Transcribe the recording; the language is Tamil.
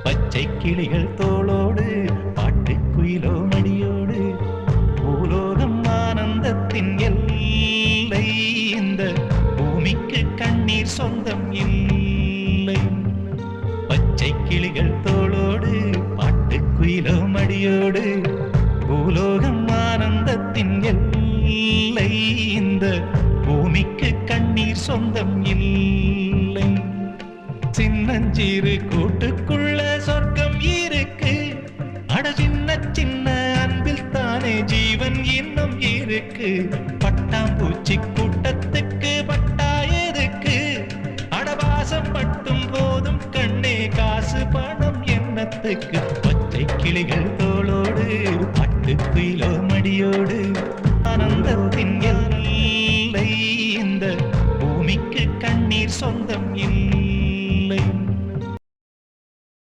பச்சை கிளிகள் தோளோடு பாட்டுக்குயிலோ மடியோடு பூலோகம் ஆனந்தத்தின் எல்லை இந்த பூமிக்கு கண்ணீர் சொந்தம் இல்லை பச்சை கிளிகள் தோளோடு பாட்டுக்குயிலோ மடியோடு பூலோகம் ஆனந்தத்தின் எல்லை இந்த பூமிக்கு கண்ணீர் சொந்தம் இல்லை சின்னஞ்சிறு கூட்டுக்குள்ள சொர்க்கம் இருக்கு அட சின்ன சின்ன அன்பில் தானே ஜீவன் இன்னும் இருக்கு பட்டாம்பூச்சி கூட்டத்துக்கு பட்டா எதுக்கு அடவாசம் மட்டும் போதும் கண்ணே காசு பணம் என்னத்துக்கு பச்சை கிளிகள் தோளோடு